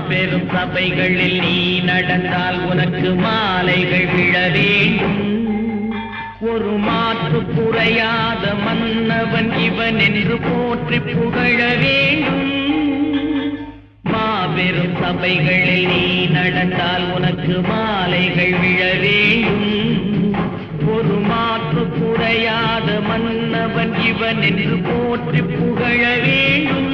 பெரும் சபைகளில் நீ நடந்தால் உனக்கு மாலைகள் விழ வேண்டும். ஒரு மாற்று குறையாத மன்னவன் இவன் என்று போற்றி புகழ வேண்டும். மாபெரும் சபைகளில் நீ நடந்தால் உனக்கு மாலைகள் விழ வேண்டும். ஒரு மாற்று குறையாத மன்னவன் இவன் என்று போற்றி புகழ வேண்டும்.